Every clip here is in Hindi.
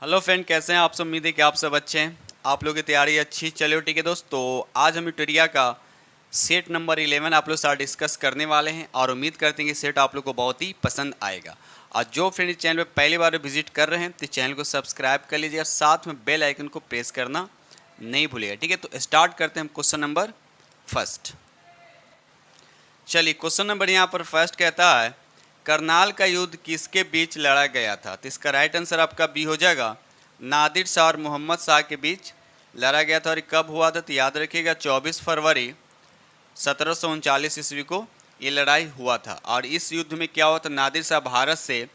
हेलो फ्रेंड, कैसे हैं आप सब। उम्मीद है कि आप सब अच्छे हैं। आप लोगों की तैयारी अच्छी। चलिए ठीक है दोस्त, तो आज हम ट्यूटोरिया का सेट नंबर 11 आप लोग साथ डिस्कस करने वाले हैं और उम्मीद करते हैं कि सेट आप लोग को बहुत ही पसंद आएगा। और जो फ्रेंड इस चैनल पे पहली बार विजिट कर रहे हैं तो चैनल को सब्सक्राइब कर लीजिए और साथ में बेल आइकन को प्रेस करना नहीं भूलिएगा। ठीक है, तो स्टार्ट करते हैं हम क्वेश्चन नंबर फर्स्ट। चलिए, क्वेश्चन नंबर यहाँ पर फर्स्ट कहता है करनाल का युद्ध किसके बीच लड़ा गया था। तो इसका राइट आंसर आपका बी हो जाएगा, नादिर शाह और मोहम्मद शाह के बीच लड़ा गया था। और कब हुआ था तो याद रखिएगा 24 फरवरी 1739 ईस्वी को ये लड़ाई हुआ था। और इस युद्ध में क्या हुआ था, नादिर शाह भारत से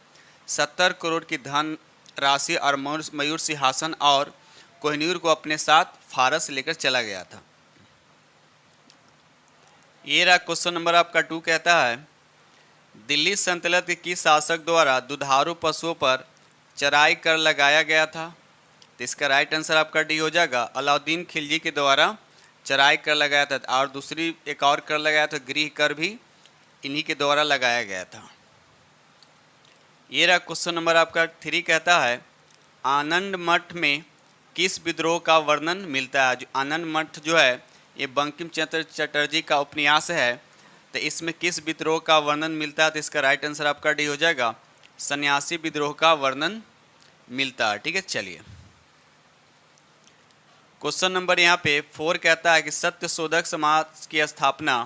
70 करोड़ की धन राशि और मयूर सिंहासन और कोहिनूर को अपने साथ फारस लेकर चला गया था। ये रहा क्वेश्चन नंबर आपका 2 कहता है दिल्ली सल्तनत के किस शासक द्वारा दुधारू पशुओं पर चराई कर लगाया गया था। तो इसका राइट आंसर आपका डी हो जाएगा, अलाउद्दीन खिलजी के द्वारा चराई कर लगाया था। और दूसरी एक और कर लगाया था, गृह कर भी इन्हीं के द्वारा लगाया गया था। ये रहा क्वेश्चन नंबर आपका 3 कहता है आनंद मठ में किस विद्रोह का वर्णन मिलता है। जो आनंद मठ जो है ये बंकिम चंद्र चटर्जी का उपन्यास है, तो इसमें किस विद्रोह का वर्णन मिलता है। तो इसका राइट आंसर आपका डी हो जाएगा, सन्यासी विद्रोह का वर्णन मिलता है। ठीक है, चलिए क्वेश्चन नंबर यहाँ पे 4 कहता है कि सत्यशोधक समाज की स्थापना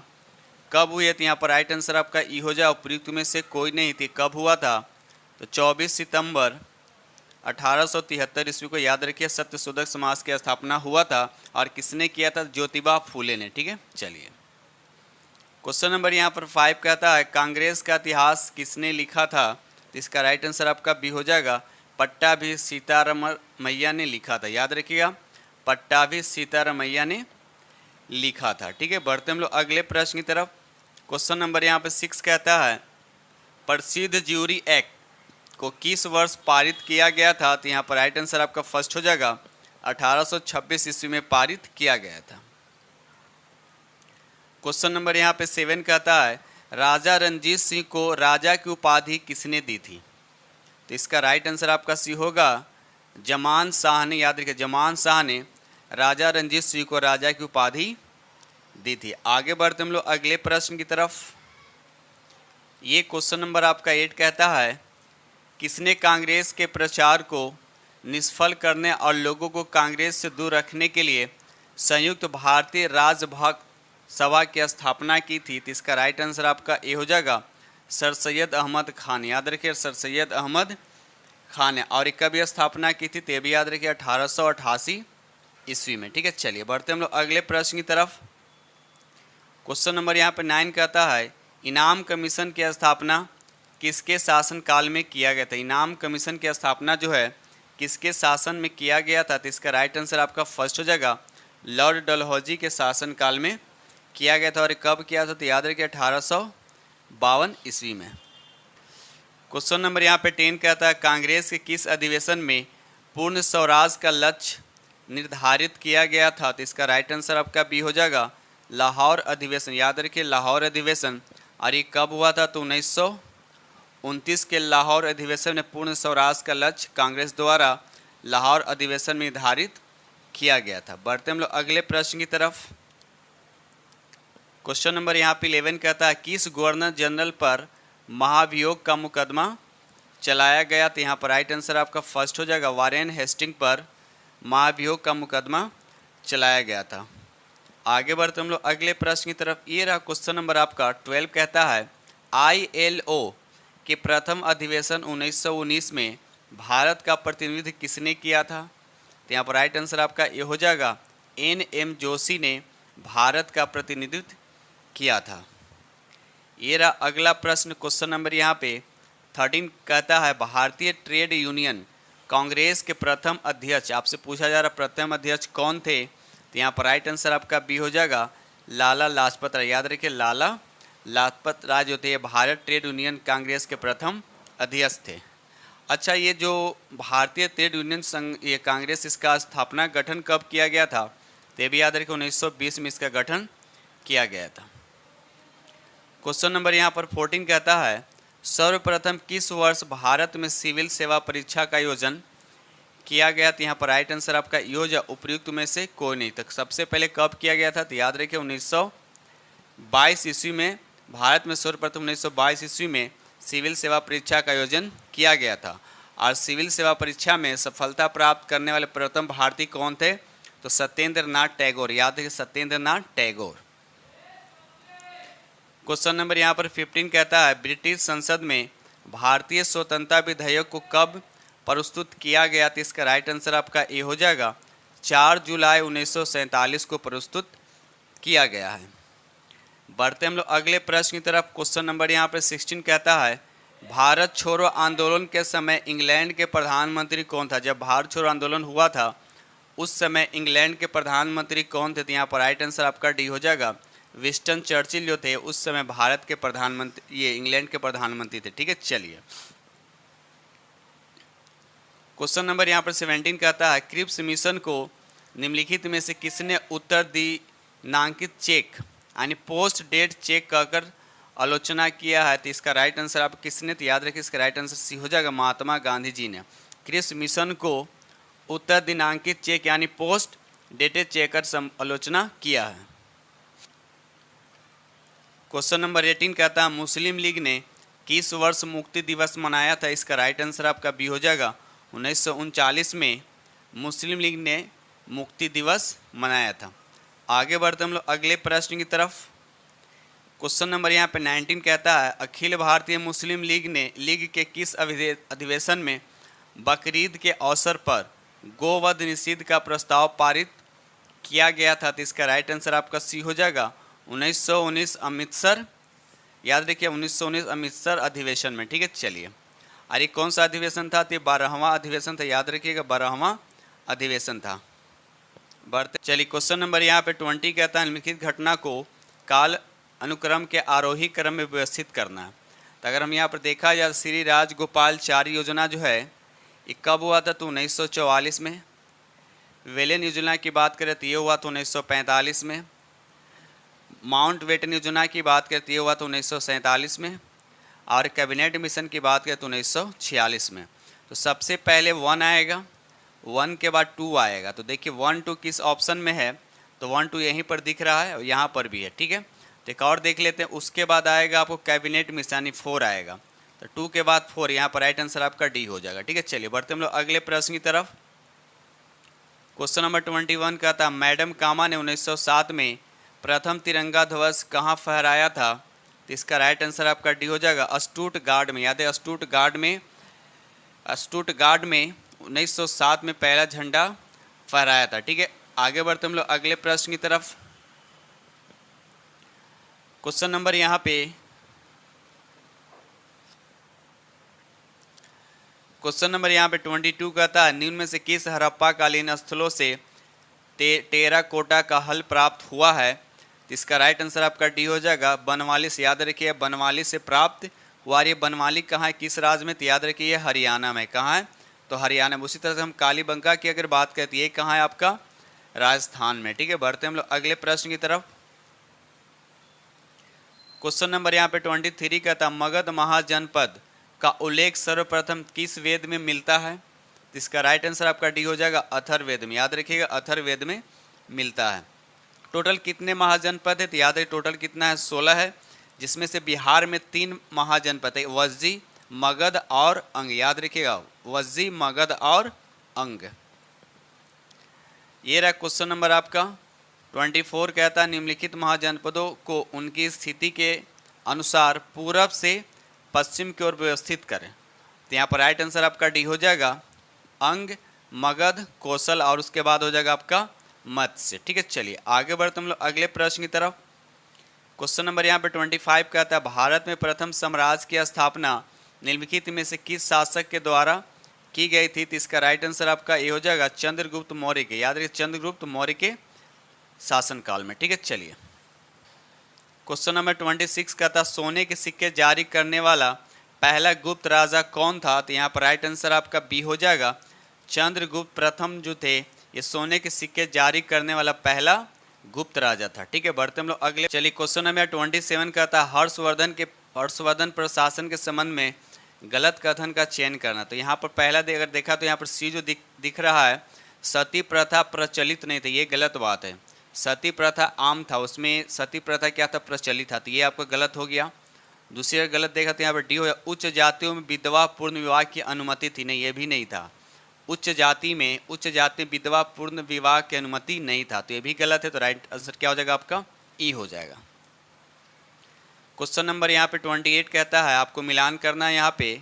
कब हुई है। तो यहाँ पर राइट आंसर आपका ई हो जाए, उपयुक्त में से कोई नहीं थी। कब हुआ था तो 24 सितंबर 1873 ईस्वी को याद रखिए सत्यशोधक समाज की स्थापना हुआ था। और किसने किया था, ज्योतिबा फूले ने। ठीक है, चलिए क्वेश्चन नंबर यहाँ पर 5 कहता है कांग्रेस का इतिहास किसने लिखा था। तो इसका राइट आंसर आपका बी हो जाएगा, पट्टाभी सीतारामैया ने लिखा था। याद रखिएगा, पट्टाभी सीतारामैया ने लिखा था। ठीक है, बढ़ते हम लोग अगले प्रश्न की तरफ। क्वेश्चन नंबर यहाँ पे 6 कहता है प्रसिद्ध ज्यूरी एक्ट को किस वर्ष पारित किया गया था। तो यहाँ पर राइट आंसर आपका फर्स्ट हो जाएगा, 1826 ईस्वी में पारित किया गया था। क्वेश्चन नंबर यहाँ पे 7 कहता है राजा रणजीत सिंह को राजा की उपाधि किसने दी थी। तो इसका राइट आंसर आपका सी होगा, जमान शाह ने। याद रखिए, जमान शाह ने राजा रणजीत सिंह को राजा की उपाधि दी थी। आगे बढ़ते हम लोग अगले प्रश्न की तरफ। ये क्वेश्चन नंबर आपका 8 कहता है किसने कांग्रेस के प्रचार को निष्फल करने और लोगों को कांग्रेस से दूर रखने के लिए संयुक्त भारतीय राज्य सभा की स्थापना की थी। तो इसका राइट आंसर आपका ए हो जाएगा, सर सैयद अहमद खान। याद रखिए, सर सैयद अहमद खान है। और कब स्थापना की थी तो भी याद रखिए 1888 ईस्वी में। ठीक है, चलिए बढ़ते हम लोग अगले प्रश्न की तरफ। क्वेश्चन नंबर यहाँ पे 9 कहता है इनाम कमीशन की स्थापना किसके शासन काल में किया गया था। इनाम कमीशन की स्थापना जो है किसके शासन में किया गया था। तो इसका राइट आंसर आपका फर्स्ट हो जाएगा, लॉर्ड डलहौजी के शासन काल में किया गया था। और कब किया था तो याद रखिए 1852 ईस्वी में। क्वेश्चन नंबर यहाँ पे 10 कहता है कांग्रेस के किस अधिवेशन में पूर्ण स्वराज का लक्ष्य निर्धारित किया गया था। तो इसका राइट आंसर आपका बी हो जाएगा, लाहौर अधिवेशन। याद रखिए, लाहौर अधिवेशन। और ये कब हुआ था तो 1929 के लाहौर अधिवेशन में पूर्ण स्वराज का लक्ष्य कांग्रेस द्वारा लाहौर अधिवेशन में निर्धारित किया गया था। बढ़ते हम लोग अगले प्रश्न की तरफ। क्वेश्चन नंबर यहाँ पे 11 कहता है किस गवर्नर जनरल पर महाभियोग का मुकदमा चलाया गया। तो यहाँ पर राइट आंसर आपका फर्स्ट हो जाएगा, वारेन हेस्टिंग पर महाभियोग का मुकदमा चलाया गया था। आगे बढ़ते हम लोग अगले प्रश्न की तरफ। ये रहा क्वेश्चन नंबर आपका 12 कहता है ILO के प्रथम अधिवेशन 1919 में भारत का प्रतिनिधित्व किसने किया था। तो यहाँ पर राइट आंसर आपका ये हो जाएगा, NM जोशी ने भारत का प्रतिनिधित्व किया था। ये रहा अगला प्रश्न। क्वेश्चन नंबर यहाँ पे 13 कहता है भारतीय ट्रेड यूनियन कांग्रेस के प्रथम अध्यक्ष, आपसे पूछा जा रहा प्रथम अध्यक्ष कौन थे। तो यहाँ पर राइट आंसर आपका बी हो जाएगा, लाला लाजपत राय। याद रखिए, लाला लाजपत राय जो थे भारत ट्रेड यूनियन कांग्रेस के प्रथम अध्यक्ष थे। अच्छा, ये जो भारतीय ट्रेड यूनियन संघ ये कांग्रेस इसका स्थापना गठन कब किया गया था। तो भी याद रखिए 1920 में इसका गठन किया गया था। क्वेश्चन नंबर यहाँ पर 14 कहता है सर्वप्रथम किस वर्ष भारत में सिविल सेवा परीक्षा का आयोजन किया गया? तो यहाँ पर राइट आंसर आपका योज उपयुक्त में से कोई नहीं। तो सबसे पहले कब किया गया था? तो याद रखिए 1922 ईस्वी में भारत में सर्वप्रथम 1922 ईस्वी में सिविल सेवा परीक्षा का आयोजन किया गया था। और सिविल सेवा परीक्षा में सफलता प्राप्त करने वाले प्रथम भारतीय कौन थे? तो सत्येंद्र नाथ टैगोर। याद रखिए सत्येंद्र नाथ टैगोर। क्वेश्चन नंबर यहाँ पर 15 कहता है ब्रिटिश संसद में भारतीय स्वतंत्रता विधेयक को कब प्रस्तुत किया गया? तो इसका राइट आंसर आपका ए हो जाएगा 4 जुलाई 1947 को प्रस्तुत किया गया है। बढ़ते हम लोग अगले प्रश्न की तरफ। क्वेश्चन नंबर यहाँ पर 16 कहता है भारत छोड़ो आंदोलन के समय इंग्लैंड के प्रधानमंत्री कौन था? जब भारत छोड़ो आंदोलन हुआ था उस समय इंग्लैंड के प्रधानमंत्री कौन थे? तो यहाँ पर राइट आंसर आपका डी हो जाएगा विंस्टन चर्चिल जो थे उस समय भारत के प्रधानमंत्री, ये इंग्लैंड के प्रधानमंत्री थे। ठीक है, चलिए क्वेश्चन नंबर यहाँ पर 17 कहता है क्रिप्स मिशन को निम्नलिखित में से किसने उत्तर दिनांकित चेक यानी पोस्ट डेट चेक कहकर आलोचना किया है? तो इसका राइट आंसर आप किसने? तो याद रखिए इसका राइट आंसर सी हो जाएगा महात्मा गांधी जी ने क्रिप्स मिशन को उत्तर दिनांकित चेक यानी पोस्ट डेटेड चेक कर आलोचना किया है। क्वेश्चन नंबर 18 कहता है मुस्लिम लीग ने किस वर्ष मुक्ति दिवस मनाया था? इसका राइट आंसर आपका बी हो जाएगा 1939 में मुस्लिम लीग ने मुक्ति दिवस मनाया था। आगे बढ़ते हम लोग अगले प्रश्न की तरफ। क्वेश्चन नंबर यहाँ पे 19 कहता है अखिल भारतीय मुस्लिम लीग ने लीग के किस अधिवेशन में बकरीद के अवसर पर गोवध निषेध का प्रस्ताव पारित किया गया था? तो इसका राइट आंसर आपका सी हो जाएगा 1919 अमृतसर। याद रखिए 1919 अमृतसर अधिवेशन में। ठीक है, चलिए अरे कौन सा अधिवेशन था? तो 12वां अधिवेशन था। याद रखिएगा 12वां अधिवेशन था। बढ़ते चलिए क्वेश्चन नंबर यहाँ पे 20 कहता है निम्नलिखित घटना को काल अनुक्रम के आरोही क्रम में व्यवस्थित करना है। तो अगर हम यहाँ पर देखा जाए श्री राजगोपालचारी योजना जो है ये कब हुआ था? तो 1944 में। वेलेन योजना की बात करें तो ये हुआ तो 1945 में। माउंट बेटन योजना की बात करें तो ये हुआ तो 1947 में। और कैबिनेट मिशन की बात करें तो 1946 में। तो सबसे पहले 1 आएगा, 1 के बाद 2 आएगा। तो देखिए 1 2 किस ऑप्शन में है? तो 1 2 यहीं पर दिख रहा है और यहाँ पर भी है। ठीक है, तो एक और देख लेते हैं। उसके बाद आएगा आपको कैबिनेट मिशन यानी 4 आएगा। तो 2 के बाद 4, यहाँ पर राइट आंसर आपका डी हो जाएगा। ठीक है, चलिए बढ़ते हम लोग अगले प्रश्न की तरफ। क्वेश्चन नंबर 21 का था मैडम कामा ने 1907 में प्रथम तिरंगा ध्वज कहाँ फहराया था? तो इसका राइट आंसर आपका डी हो जाएगा स्टुटगार्ट में। याद है स्टुटगार्ट में 1907 में पहला झंडा फहराया था। ठीक है, आगे बढ़ते हम लोग अगले प्रश्न की तरफ। क्वेश्चन नंबर यहाँ पे क्वेश्चन नंबर यहाँ पे 22 कहता है निम्न में से किस हड़प्पा कालीन स्थलों से टेराकोटा का हल प्राप्त हुआ है? तो इसका राइट आंसर आपका डी हो जाएगा बनवाली से। याद रखिए बनवाली से प्राप्त हुआ। ये बनवाली कहाँ है, किस राज्य में? तो याद रखिए हरियाणा में। कहाँ है? तो हरियाणा में। उसी तरह से हम कालीबंगा की अगर बात करें तो ये कहाँ है आपका? राजस्थान में। ठीक है, बढ़ते हम लोग अगले प्रश्न की तरफ। क्वेश्चन नंबर यहाँ पे 23 कहता मगध महाजनपद का उल्लेख सर्वप्रथम किस वेद में मिलता है? तो इसका राइट आंसर आपका डी हो जाएगा अथर्ववेद में। याद रखिएगा अथर्ववेद में मिलता है। टोटल कितने महाजनपद है? तो याद है टोटल कितना है? 16 है, जिसमें से बिहार में 3 महाजनपद है वज्जी, मगध और अंग। याद रखिएगा वज्जी, मगध और अंग। ये रहा क्वेश्चन नंबर आपका 24 कहता है निम्नलिखित महाजनपदों को उनकी स्थिति के अनुसार पूरब से पश्चिम की ओर व्यवस्थित करें। तो यहाँ पर राइट आंसर आपका डी हो जाएगा अंग, मगध, कौशल और उसके बाद हो जाएगा आपका मत्स्य। ठीक है, चलिए आगे बढ़ते हम लोग अगले प्रश्न की तरफ। क्वेश्चन नंबर यहाँ पे 25 कहता है भारत में प्रथम साम्राज्य की स्थापना निम्नलिखित में से किस शासक के द्वारा की गई थी? तो इसका राइट आंसर आपका ये हो जाएगा चंद्रगुप्त मौर्य के। याद रखिए चंद्रगुप्त मौर्य के शासनकाल में। ठीक है, चलिए क्वेश्चन नंबर 26 कहता सोने के सिक्के जारी करने वाला पहला गुप्त राजा कौन था? तो यहाँ पर राइट आंसर आपका बी हो जाएगा चंद्रगुप्त प्रथम जो थे ये सोने के सिक्के जारी करने वाला पहला गुप्त राजा था। ठीक है, बढ़ते हम लोग अगले। चलिए क्वेश्चन नंबर 27 कहता है हर्षवर्धन प्रशासन के संबंध में गलत कथन का चयन करना। तो यहाँ पर पहला अगर देखा तो यहाँ पर सी जो दिख रहा है, सती प्रथा प्रचलित नहीं थी, ये गलत बात है। सती प्रथा आम था, उसमें सती प्रथा क्या था, प्रचलित था, तो ये आपका गलत हो गया। दूसरी अगर गलत देखा तो यहाँ पर डी हो गया, उच्च जातियों में विधवा पूर्ण विवाह की अनुमति थी, नहीं ये भी नहीं था। उच्च जाति में विधवा पूर्ण विवाह की अनुमति नहीं था, तो ये भी गलत है। तो राइट आंसर क्या हो जाएगा आपका, ई हो जाएगा। क्वेश्चन नंबर यहाँ पे 28 कहता है आपको मिलान करना है यहाँ पे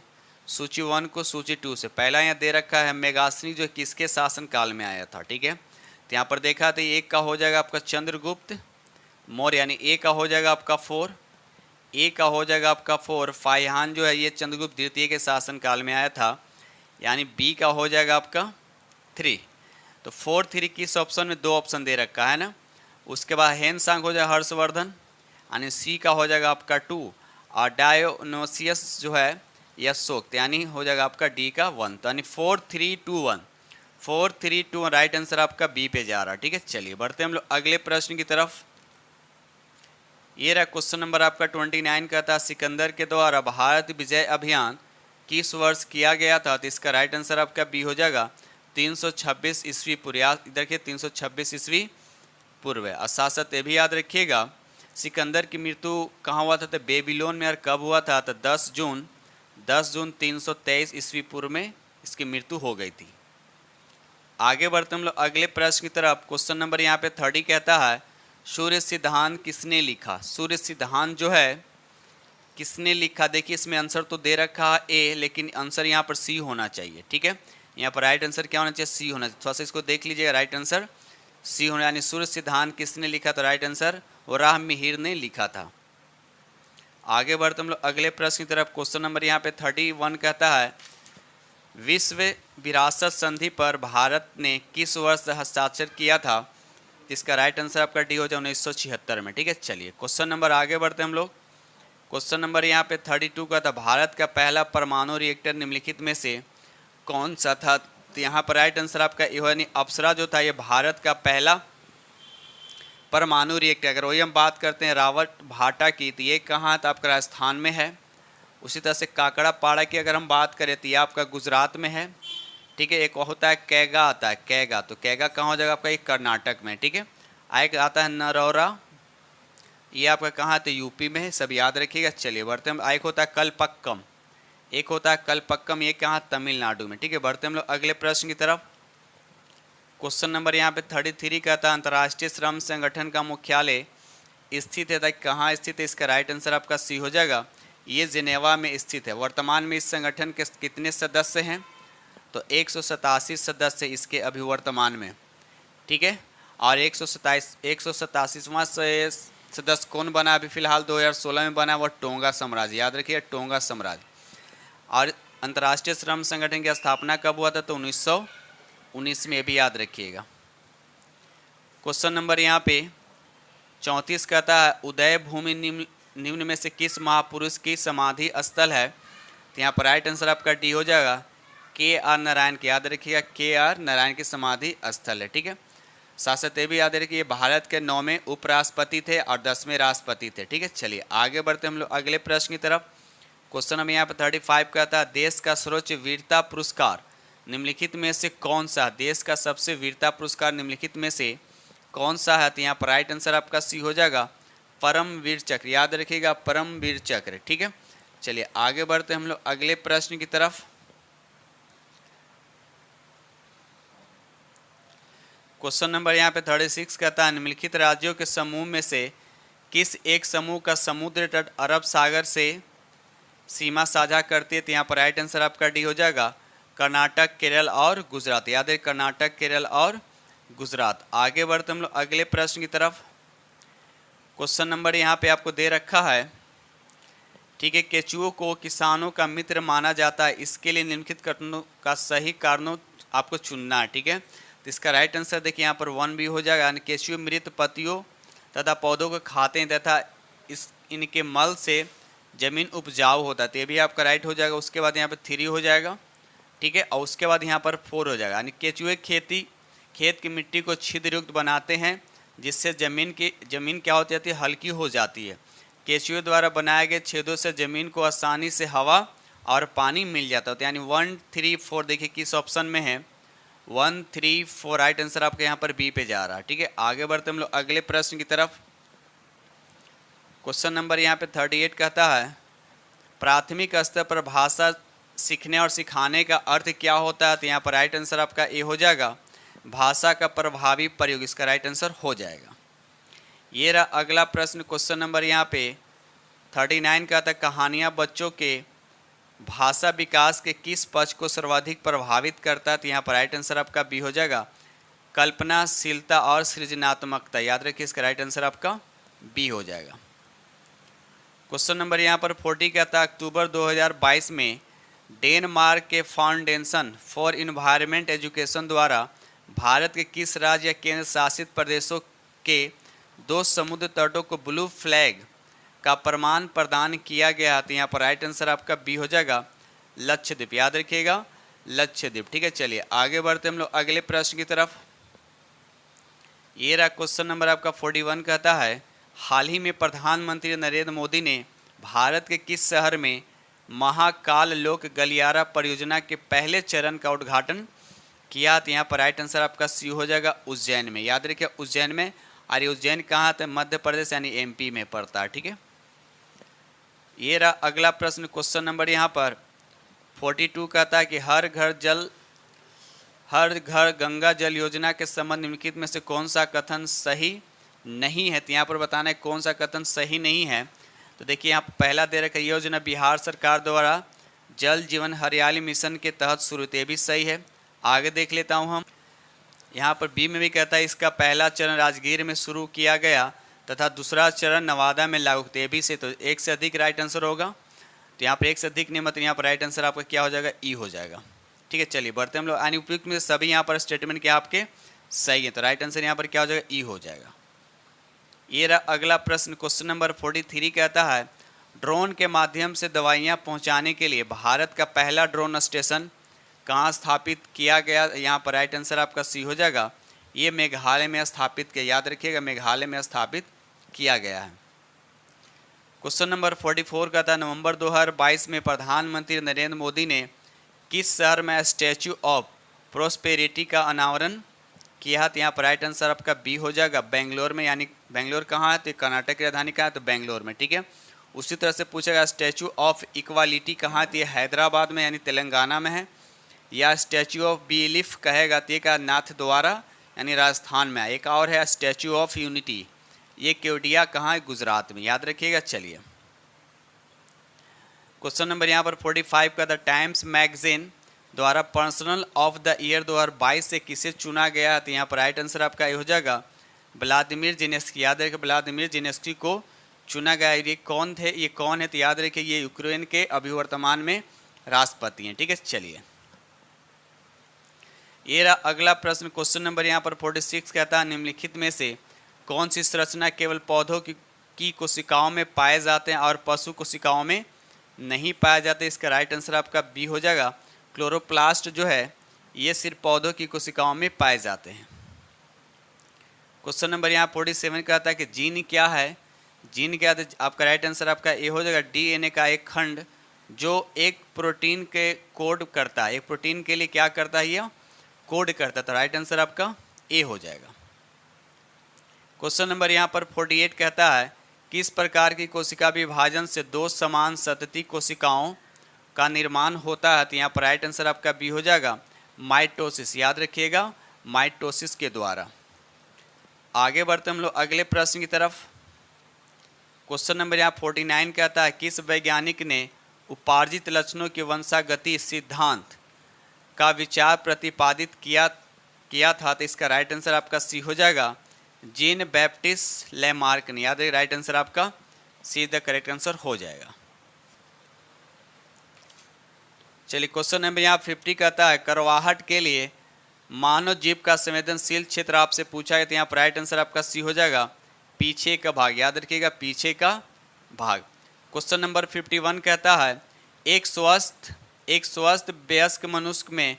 सूची 1 को सूची 2 से। पहला यहाँ दे रखा है मेगासनी जो किसके शासन काल में आया था, ठीक है। तो यहाँ पर देखा तो एक का हो जाएगा आपका चंद्रगुप्त मौर्य, यानी ए का हो जाएगा आपका 4, ए का हो जाएगा आपका 4। फाहियान जो है ये चंद्रगुप्त द्वितीय के शासन काल में आया था, यानी बी का हो जाएगा आपका 3। तो 4 3 किस ऑप्शन में, 2 ऑप्शन दे रखा है ना। उसके बाद हेनसांग हो जाएगा हर्षवर्धन, यानी सी का हो जाएगा आपका 2। और डायोनोसियस जो है या सोक्त, यानी हो जाएगा आपका डी का 1। तो यानी 4 3 2 1, 4 3 2 1, राइट आंसर आपका बी पे जा रहा है, ठीक है। चलिए बढ़ते हैं हम लोग अगले प्रश्न की तरफ। ये रहा क्वेश्चन नंबर आपका 29 का था, सिकंदर के द्वारा भारत विजय अभियान किस वर्ष किया गया था। तो इसका राइट आंसर आपका बी हो जाएगा 326 ईस्वी पूर्व। याद देखिए 326 ईस्वी पूर्व है। और साथ साथ ये भी याद रखिएगा सिकंदर की मृत्यु कहाँ हुआ था, तो बेबीलोन में। और कब हुआ था, तो 10 जून 323 ईस्वी पूर्व में इसकी मृत्यु हो गई थी। आगे बढ़ते हम लोग अगले प्रश्न की तरफ। क्वेश्चन नंबर यहाँ पे 30 कहता है सूर्य सिद्धांत किसने लिखा। सूर्य सिद्धांत जो है किसने लिखा, देखिए इसमें आंसर तो दे रखा है ए, लेकिन आंसर यहाँ पर सी होना चाहिए, ठीक है। यहाँ पर राइट आंसर क्या होना चाहिए, सी होना चाहिए। थोड़ा सा इसको देख लीजिएगा, राइट आंसर सी होना, यानी सूर्य सिद्धांत किसने लिखा, तो राइट आंसर वराह मिहिर ने लिखा था। आगे बढ़ते हम लोग अगले प्रश्न की तरफ। क्वेश्चन नंबर यहाँ पे 31 कहता है विश्व विरासत संधि पर भारत ने किस वर्ष हस्ताक्षर किया था। इसका राइट आंसर आपका डी हो जाए 1976 में, ठीक है। चलिए क्वेश्चन नंबर आगे बढ़ते हम लोग। क्वेश्चन नंबर यहाँ पे 32 का था भारत का पहला परमाणु रिएक्टर निम्नलिखित में से कौन सा था। तो यहाँ पर राइट आंसर आपका यानी अप्सरा जो था ये भारत का पहला परमाणु रिएक्टर। अगर वही हम बात करते हैं रावत भाटा की, तो ये कहाँ था, आपका राजस्थान में है। उसी तरह से काकड़ा पाड़ा की अगर हम बात करें तो ये आपका गुजरात में है, ठीक है। एक होता है कैगा आता है, कैगा, तो कैगा कहाँ हो जाएगा आपका, एक कर्नाटक में, ठीक है। एक आता है नरौरा, ये आपका कहाँ तो यूपी में है, सब याद रखिएगा। चलिए बढ़ते हम, एक होता है कलपक्कम, एक होता है कलपक्कम, ये कहाँ तमिलनाडु में, ठीक है। बढ़ते हम लोग अगले प्रश्न की तरफ। क्वेश्चन नंबर यहाँ पे 33 का था अंतर्राष्ट्रीय श्रम संगठन का मुख्यालय स्थित है, कहाँ स्थित है। इसका राइट आंसर आपका सी हो जाएगा, ये जिनेवा में स्थित है। वर्तमान में इस संगठन के कितने सदस्य हैं, तो 187 सदस्य इसके अभी वर्तमान में, ठीक है। और 187वां सदस्य कौन बना अभी फिलहाल 2016 में बना, वह टोंगा साम्राज्य, याद रखिए टोंगा साम्राज्य। और अंतर्राष्ट्रीय श्रम संगठन की स्थापना कब हुआ था, तो 1919 में, भी याद रखिएगा। क्वेश्चन नंबर यहाँ पे 34 कहता है उदय भूमि निम्न में से किस महापुरुष की समाधि स्थल है। तो यहाँ पर राइट आंसर आपका डी हो जाएगा के.आर. नारायण की, याद रखिएगा के.आर. नारायण की समाधि स्थल है, ठीक है। साथ साथ ये भी याद रखिए भारत के 9वें उपराष्ट्रपति थे और 10वें राष्ट्रपति थे, ठीक है। चलिए आगे बढ़ते हम लोग अगले प्रश्न की तरफ। क्वेश्चन नंबर यहाँ पर 35 कहता है देश का सर्वोच्च वीरता पुरस्कार निम्नलिखित में से कौन सा, देश का सबसे वीरता पुरस्कार निम्नलिखित में से कौन सा है। तो यहाँ पर राइट आंसर आपका सी हो जाएगा परम वीर चक्र, याद रखिएगा परम वीर चक्र, ठीक है। चलिए आगे बढ़ते हम लोग अगले प्रश्न की तरफ। क्वेश्चन नंबर यहाँ पे 36 कहता है निम्नलिखित राज्यों के समूह में से किस एक समूह का समुद्र तट अरब सागर से सीमा साझा करती है। तो यहाँ पर राइट आंसर आपका डी हो जाएगा कर्नाटक, केरल और गुजरात, याद है कर्नाटक, केरल और गुजरात। आगे बढ़ते हम लोग अगले प्रश्न की तरफ। क्वेश्चन नंबर यहाँ पे आपको दे रखा है, ठीक है। केचुओं को किसानों का मित्र माना जाता है, इसके लिए निम्नलिखित कारणों का सही कारणों आपको चुनना है, ठीक है। तो इसका राइट आंसर देखिए यहाँ पर 1 भी हो जाएगा, यानी केचुए मृत पत्तियों तथा पौधों को खाते हैं तथा इनके मल से जमीन उपजाऊ होता है, तो ये भी आपका राइट हो जाएगा। उसके बाद यहाँ पर 3 हो जाएगा, ठीक है। और उसके बाद यहाँ पर 4 हो जाएगा, यानी केचुए खेत की मिट्टी को छिद्रयुक्त बनाते हैं, जिससे जमीन क्या हो जाती है, हल्की हो जाती है। केचुए द्वारा बनाए गए छेदों से जमीन को आसानी से हवा और पानी मिल जाता तो यानी 1, 3, 4 देखिए किस ऑप्शन में है, 1, 3, 4 राइट आंसर आपका यहाँ पर बी पे जा रहा है। ठीक है, आगे बढ़ते हम लोग अगले प्रश्न की तरफ। क्वेश्चन नंबर यहाँ पे 38 कहता है प्राथमिक स्तर पर भाषा सीखने और सिखाने का अर्थ क्या होता है, तो यहाँ पर राइट आंसर आपका ए हो जाएगा, भाषा का प्रभावी प्रयोग, इसका राइट आंसर हो जाएगा। ये रहा अगला प्रश्न, क्वेश्चन नंबर यहाँ पे 39 का था कहानियाँ बच्चों के भाषा विकास के किस पक्ष को सर्वाधिक प्रभावित करता है, तो यहाँ पर राइट आंसर आपका बी हो जाएगा, कल्पनाशीलता और सृजनात्मकता। याद रखिए इसका राइट आंसर आपका बी हो जाएगा। क्वेश्चन नंबर यहाँ पर 40 का था अक्टूबर 2022 में डेनमार्क के फाउंडेशन फॉर इन्वायरमेंट एजुकेशन द्वारा भारत के किस राज्य या केंद्र शासित प्रदेशों के 2 समुद्र तटों को ब्लू फ्लैग का प्रमाण प्रदान किया गया, तो यहाँ पर राइट आंसर आपका बी हो जाएगा, लक्षद्वीप। याद रखिएगा लक्षद्वीप। ठीक है, चलिए आगे बढ़ते हम लोग अगले प्रश्न की तरफ। ये रहा क्वेश्चन नंबर आपका 41 कहता है हाल ही में प्रधानमंत्री नरेंद्र मोदी ने भारत के किस शहर में महाकाल लोक गलियारा परियोजना के पहले चरण का उद्घाटन किया, तो यहाँ पर राइट आंसर आपका सी हो जाएगा, उज्जैन में। याद रखिए उज्जैन में, और ये उज्जैन कहाँ था, मध्य प्रदेश यानी एमपी में पड़ता है। ठीक है, ये रहा अगला प्रश्न, क्वेश्चन नंबर यहाँ पर 42 कहता है कि हर घर गंगा जल योजना के संबंध निम्नलिखित में से कौन सा कथन सही नहीं है, तो यहाँ पर बताना है कौन सा कथन सही नहीं है। तो देखिए यहाँ पर पहला दे रखा योजना बिहार सरकार द्वारा जल जीवन हरियाली मिशन के तहत शुरू, तो ये भी सही है। आगे देख लेता हूँ हम, यहाँ पर बी में भी कहता है इसका पहला चरण राजगीर में शुरू किया गया तथा दूसरा चरण नवादा में लागू, तो ये भी से, तो एक से अधिक राइट आंसर होगा। तो यहाँ पर एक से अधिक नहीं, मतलब यहाँ पर राइट आंसर आपका क्या हो जाएगा, ई हो जाएगा। ठीक है, चलिए बढ़ते हम लोग, अनुपयुक्त में सभी यहाँ पर स्टेटमेंट क्या आपके सही है, तो राइट आंसर यहाँ पर क्या हो जाएगा, ई हो जाएगा। ये रहा अगला प्रश्न, क्वेश्चन नंबर 43 कहता है ड्रोन के माध्यम से दवाइयाँ पहुँचाने के लिए भारत का पहला ड्रोन स्टेशन कहाँ स्थापित किया गया, यहाँ पर राइट आंसर आपका सी हो जाएगा, ये मेघालय में स्थापित किया। याद रखिएगा मेघालय में स्थापित किया गया है। क्वेश्चन नंबर 44 का था नवंबर 2022 में प्रधानमंत्री नरेंद्र मोदी ने किस शहर में स्टैच्यू ऑफ प्रोस्पेरिटी का अनावरण किया, तो यहाँ पर राइट आंसर आपका बी हो जाएगा, बेंगलोर में। यानी बेंगलोर कहाँ है, तो कर्नाटक की राजधानी कहाँ है, तो बेंगलोर में। ठीक है, उसी तरह से पूछेगा स्टैच्यू ऑफ इक्वालिटी कहाँ, तो ये हैदराबाद में यानी तेलंगाना में है। या स्टैच्यू ऑफ बिलीफ कहेगा तो ये का नाथ द्वारा यानी राजस्थान में है। एक और है स्टैच्यू ऑफ यूनिटी, ये केवडिया कहाँ है, गुजरात में। याद रखिएगा। चलिए क्वेश्चन नंबर यहाँ पर 45 का द टाइम्स मैगजीन द्वारा पर्सनल ऑफ द ईयर 2022 से किसे चुना गया, तो यहाँ पर राइट आंसर आपका ये हो जाएगा, व्लादिमीर जेलेंस्की। याद रखिए व्लादिमीर जेलेंस्की को चुना गया। ये कौन थे, ये कौन है, तो याद रखिए ये यूक्रेन के अभी वर्तमान में राष्ट्रपति हैं। ठीक है, चलिए ये रहा अगला प्रश्न, क्वेश्चन नंबर यहाँ पर 46 कहता है निम्नलिखित में से कौन सी संरचना केवल पौधों की कोशिकाओं में पाए जाते हैं और पशु कोशिकाओं में नहीं पाए जाते, इसका राइट आंसर आपका बी हो जाएगा, क्लोरोप्लास्ट जो है ये सिर्फ पौधों की कोशिकाओं में पाए जाते हैं। क्वेश्चन नंबर यहाँ 47 कहता है कि जीन क्या है, जीन क्या है, आपका राइट आंसर आपका ए हो जाएगा, डीएनए का एक खंड जो एक प्रोटीन के कोड करता है, एक प्रोटीन के लिए क्या करता है, ये कोड करता है, तो राइट आंसर आपका ए हो जाएगा। क्वेश्चन नंबर यहाँ पर 48 कहता है किस प्रकार की कोशिका विभाजन से 2 समान सतती कोशिकाओं का निर्माण होता है, तो यहाँ पर राइट आंसर आपका बी हो जाएगा, माइटोसिस। याद रखिएगा माइटोसिस के द्वारा। आगे बढ़ते हम लोग अगले प्रश्न की तरफ। क्वेश्चन नंबर यहाँ 49 कहता है किस वैज्ञानिक ने उपार्जित लक्षणों के वंशागति सिद्धांत का विचार प्रतिपादित किया था, तो इसका राइट आंसर आपका सी हो जाएगा, जीन बैप्टिस्ट लेमार्क ने। याद रखिए राइट आंसर आपका सी द करेक्ट आंसर हो जाएगा। चलिए क्वेश्चन नंबर यहाँ 50 कहता है करवाहट के लिए मानव जीव का संवेदनशील क्षेत्र आपसे पूछा है, तो यहाँ पर राइट आंसर आपका सी हो जाएगा, पीछे का भाग। याद रखिएगा पीछे का भाग। क्वेश्चन नंबर 51 कहता है एक स्वस्थ वयस्क मनुष्य में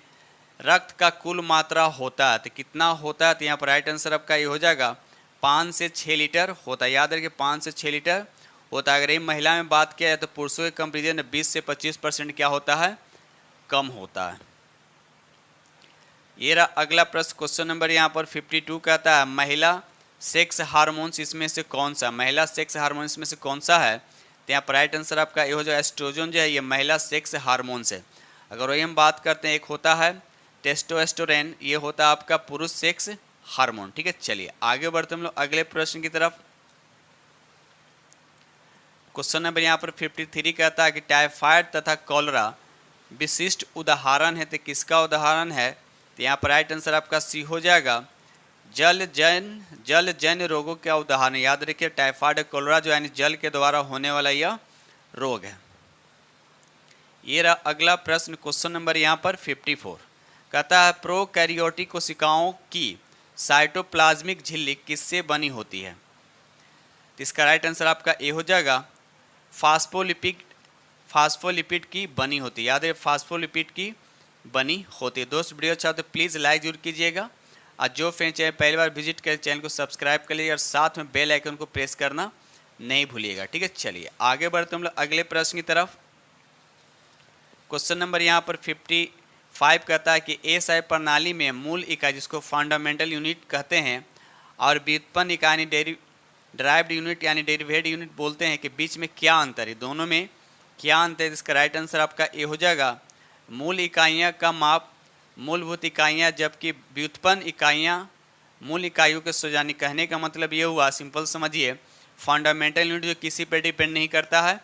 रक्त का कुल मात्रा होता है, तो कितना होता है, तो यहाँ पर राइट आंसर आपका ये हो जाएगा 5 से 6 लीटर होता है। याद रखिए 5 से 6 लीटर होता है। अगर ये महिला में बात किया जाए तो पुरुषों के कंपेरिजन में 20 से 25% क्या होता है, कम होता है। ये रहा अगला प्रश्न, क्वेश्चन नंबर यहाँ पर 52 कहता है महिला सेक्स हार्मोन्स इसमें से कौन सा, महिला सेक्स हार्मोन्स में से कौन सा है। तो यहाँ पर राइट आंसर आपका ये हो जाएगा एस्ट्रोजन जो है ये महिला सेक्स हार्मोन्स है। अगर वही हम बात करते हैं, एक होता है टेस्टोस्टेरोन, ये होता है आपका पुरुष सेक्स हार्मोन। ठीक है, चलिए आगे बढ़ते हम लोग अगले प्रश्न की तरफ। क्वेश्चन नंबर यहाँ पर 53 कहता है कि टाइफाइड तथा कॉलरा विशिष्ट उदाहरण है, तो किसका उदाहरण है। तो यहाँ पर राइट आंसर आपका सी हो जाएगा जलजन्य रोगों का उदाहरण। याद रखिए टाइफाइड और कॉलरा जो यानी जल के द्वारा होने वाला यह रोग है। ये रहा अगला प्रश्न, क्वेश्चन नंबर यहाँ पर 54 कहता है प्रोकैरियोटिक कोशिकाओं की साइटोप्लाज्मिक झिल्ली किससे बनी होती है। तो इसका राइट आंसर आपका ए हो जाएगा फास्फोलिपिड की बनी होती है। याद है फास्फोलिपिड की बनी होती है। दोस्त वीडियो अच्छा तो प्लीज़ लाइक जरूर कीजिएगा और जो फ्रेंड चैनल पहली बार विजिट करें चैनल को सब्सक्राइब कर लीजिए और साथ में बेल आइकन को प्रेस करना नहीं भूलिएगा। ठीक है, चलिए आगे बढ़ते हम लोग अगले प्रश्न की तरफ। क्वेश्चन नंबर यहाँ पर 55 कहता है कि एएसआई प्रणाली में मूल इकाई जिसको फंडामेंटल यूनिट कहते हैं और व्युत्पन्न इकाई ड्राइव्ड यूनिट यानी डेरिवेटिव यूनिट बोलते हैं कि बीच में क्या अंतर है, दोनों में क्या अंतर है। इसका राइट आंसर आपका ए हो जाएगा मूल इकाइयाँ का माप मूलभूत इकाइयाँ, जबकि व्युत्पन्न इकाइयाँ मूल इकाइयों के सजानी। कहने का मतलब ये हुआ, सिंपल समझिए, फंडामेंटल यूनिट जो किसी पे डिपेंड नहीं करता है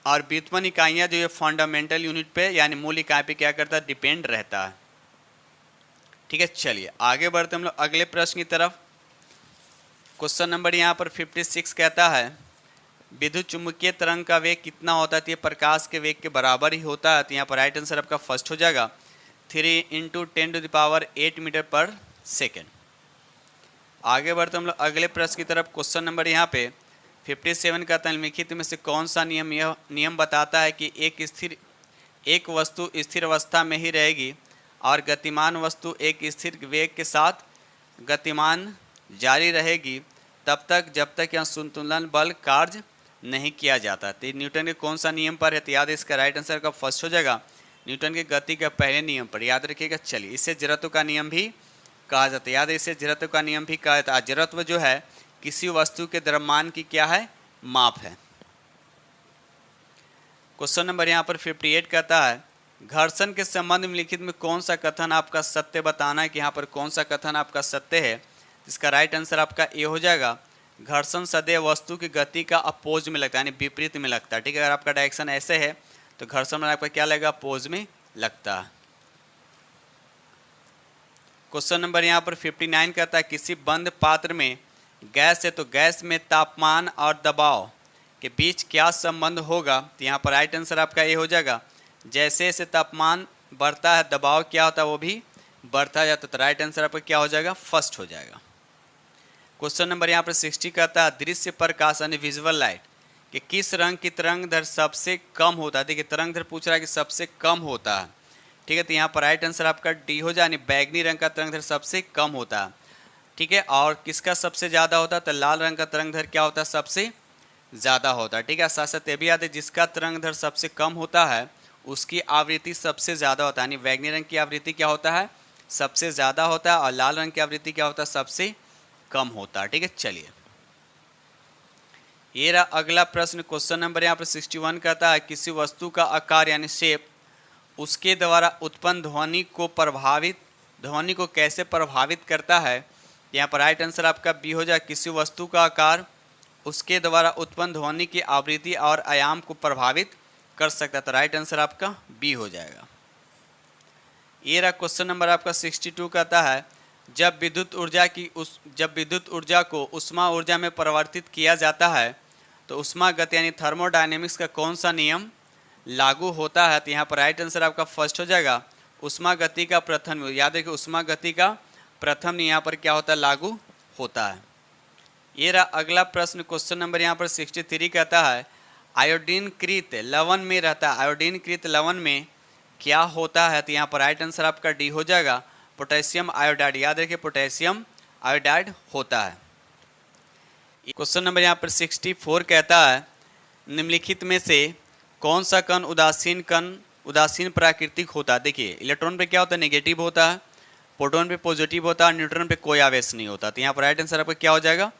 और व्युत्पन्न इकाइयाँ जो ये फंडामेंटल यूनिट पे यानी मूल इकाई पे क्या करता है, डिपेंड रहता है। ठीक है, चलिए आगे बढ़ते हम लोग अगले प्रश्न की तरफ। क्वेश्चन नंबर यहाँ पर 56 कहता है विद्युत चुम्बकीय तरंग का वेग कितना होता है। तो ये प्रकाश के वेग के बराबर ही होता है। तो यहाँ पर राइट आंसर आपका फर्स्ट हो जाएगा 3 × 10⁸ मीटर पर सेकेंड। आगे बढ़ते हम लोग अगले प्रश्न की तरफ। क्वेश्चन नंबर यहाँ पे 57 का निम्नलिखित में से कौन सा नियम यह नियम बताता है कि एक वस्तु स्थिर अवस्था में ही रहेगी और गतिमान वस्तु एक स्थिर वेग के साथ गतिमान जारी रहेगी तब तक जब तक यह संतुलन बल कार्य नहीं किया जाता। तो न्यूटन के कौन सा नियम पर है। तो याद है इसका राइट आंसर का फर्स्ट हो जाएगा न्यूटन के गति के पहले नियम पर। याद रखिएगा, चलिए इसे जड़त्व का नियम भी कहा जाता है। याद है इसे जड़त्व का नियम भी कहा जाता है। जड़त्व जो है किसी वस्तु के द्रव्यमान की क्या है, माप है। क्वेश्चन नंबर यहाँ पर 58 कहता है घर्षण के संबंध में लिखित में कौन सा कथन आपका सत्य बताना है कि यहाँ पर कौन सा कथन आपका सत्य है। इसका राइट आंसर आपका ए हो जाएगा घर्षण सदैव वस्तु की गति का अपोज में लगता है यानी विपरीत में लगता है। ठीक है, अगर आपका डायरेक्शन ऐसे है तो घर्षण में आपका क्या लगेगा, अपोज में लगता है। क्वेश्चन नंबर यहाँ पर 59 कहता है किसी बंद पात्र में गैस है तो गैस में तापमान और दबाव के बीच क्या संबंध होगा। तो यहाँ पर राइट आंसर आपका ये हो जाएगा जैसे जैसे तापमान बढ़ता है दबाव क्या होता है वो भी बढ़ता जाता है। तो राइट आंसर आपका क्या हो जाएगा, फर्स्ट हो जाएगा। क्वेश्चन नंबर यहाँ पर 60 कहता है दृश्य प्रकाश यानी विजुअल लाइट कि किस रंग की तरंग दैर्ध्य सबसे कम होता है। देखिए तरंग दैर्ध्य पूछ रहा है कि सबसे कम होता है। ठीक है, तो यहाँ पर राइट आंसर आपका डी हो जाए यानी बैगनी रंग का तरंग दैर्ध्य सबसे कम होता है। ठीक है, और किसका सबसे ज़्यादा होता है, तो लाल रंग का तरंग दैर्ध्य क्या होता है, सबसे ज़्यादा होता है। ठीक है, साथ साथ ये भी याद है जिसका तरंग दैर्ध्य सबसे कम होता है उसकी आवृत्ति सबसे ज़्यादा होता है। यानी बैगनी रंग की आवृत्ति क्या होता है, सबसे ज़्यादा होता है और लाल रंग की आवृत्ति क्या होता है, सबसे कम होता है। ठीक है, चलिए ये रहा अगला प्रश्न। क्वेश्चन नंबर यहाँ पर 61 कहता है किसी वस्तु का आकार यानी शेप उसके द्वारा उत्पन्न ध्वनि को कैसे प्रभावित करता है। यहाँ पर राइट आंसर आपका बी हो जाए किसी वस्तु का आकार उसके द्वारा उत्पन्न ध्वनि की आवृत्ति और आयाम को प्रभावित कर सकता है। तो राइट आंसर आपका बी हो जाएगा। ये रहा क्वेश्चन नंबर आपका 62 कहता है जब विद्युत ऊर्जा को उष्मा ऊर्जा में परिवर्तित किया जाता है तो उष्मा गति यानी थर्मोडायनेमिक्स का कौन सा नियम लागू होता है। तो यहाँ पर राइट आंसर आपका फर्स्ट हो जाएगा उष्मा गति का प्रथम। याद है कि उष्मा गति का प्रथम नियम यहाँ पर क्या होता है, लागू होता है। ये रहा अगला प्रश्न। क्वेश्चन नंबर यहाँ पर 63 कहता है आयोडीनकृत लवण में रहता है। आयोडीनकृत लवण में क्या होता है। तो यहाँ पर राइट आंसर आपका डी हो जाएगा पोटेशियम आयोडाइड। याद रखिए पोटेशियम आयोडाइड होता है। क्वेश्चन नंबर यहाँ पर 64 कहता है निम्नलिखित में से कौन सा कण उदासीन प्राकृतिक होता है। देखिए इलेक्ट्रॉन पे क्या होता है, नेगेटिव होता है, प्रोटॉन पे पॉजिटिव होता है, न्यूट्रॉन पे कोई आवेश नहीं होता। तो यहाँ पर राइट आंसर आपका क्या हो जाएगा,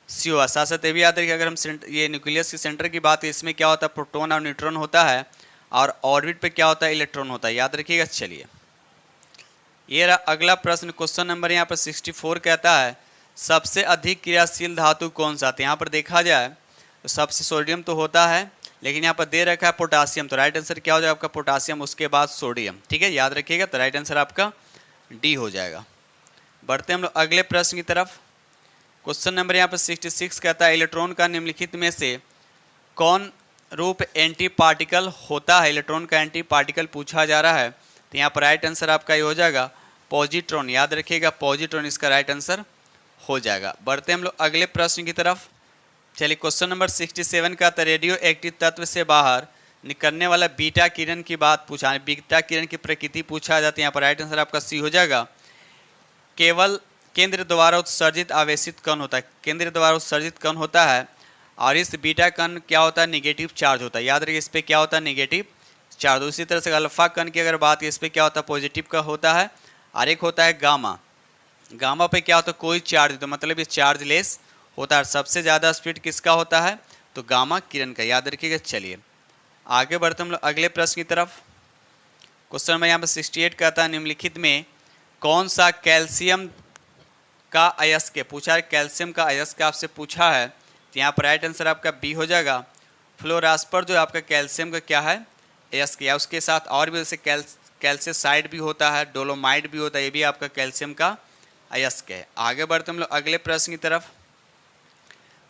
सी होगा। साथ साथ ये भी याद रखिए अगर हम ये न्यूक्लियस के सेंटर की बात है, इसमें क्या होता है, प्रोटॉन और न्यूट्रॉन होता है और ऑर्बिट पे क्या होता है, इलेक्ट्रॉन होता है, याद रखिएगा। चलिए ये रहा अगला प्रश्न, क्वेश्चन नंबर यहाँ पर 64 कहता है सबसे अधिक क्रियाशील धातु कौन सा। तो यहाँ पर देखा जाए तो सबसे सोडियम तो होता है, लेकिन यहाँ पर दे रखा है पोटासियम, तो राइट आंसर क्या हो जाएगा आपका, पोटासियम, उसके बाद सोडियम। ठीक है, याद रखिएगा। तो राइट आंसर आपका डी हो जाएगा। बढ़ते हम लोग अगले प्रश्न की तरफ। क्वेश्चन नंबर यहाँ पर 66 कहता है इलेक्ट्रॉन का निम्नलिखित में से कौन रूप एंटी पार्टिकल होता है। इलेक्ट्रॉन का एंटी पार्टिकल पूछा जा रहा है, तो यहाँ पर राइट आंसर आपका ये हो जाएगा पॉजिट्रॉन, याद रखिएगा, पॉजिट्रॉन इसका राइट आंसर हो जाएगा। बढ़ते हम लोग अगले प्रश्न की तरफ। चलिए क्वेश्चन नंबर 67 का रेडियो एक्टिव तत्व से बाहर निकलने वाला बीटा किरण की बात पूछा है, बीटा किरण की प्रकृति पूछा जाता है। यहाँ पर राइट आंसर आपका सी हो जाएगा, केवल केंद्र द्वारा उत्सर्जित आवेशित कण होता है, केंद्र द्वारा उत्सर्जित कण होता है। और इस बीटा कण क्या होता है, निगेटिव चार्ज होता है, याद रखिए इस पर क्या होता है, निगेटिव चार्ज। उसी तरह से अल्फा कण की अगर बात, इस पर क्या होता है, पॉजिटिव का होता है। और एक होता है गामा, गामा पे क्या होता है, कोई चार्ज, तो मतलब ये चार्ज लेस होता है। सबसे ज़्यादा स्पीड किसका होता है, तो गामा किरण का, याद रखिएगा। चलिए आगे बढ़ते हम लोग अगले प्रश्न की तरफ। क्वेश्चन नंबर यहाँ पर 68 कहता है निम्नलिखित में कौन सा कैल्शियम का अयस्क पूछा है, कैल्शियम का अयस्क आपसे पूछा है, तो यहाँ पर राइट आंसर आपका बी हो जाएगा। फ्लोरास्पर जो आपका कैल्शियम का क्या है, अयस्क, या उसके साथ और भी जैसे कैल्शियसाइड भी होता है, डोलोमाइड भी होता है, ये भी आपका कैल्शियम का अयस्क है। आगे बढ़ते हम लोग अगले प्रश्न की तरफ।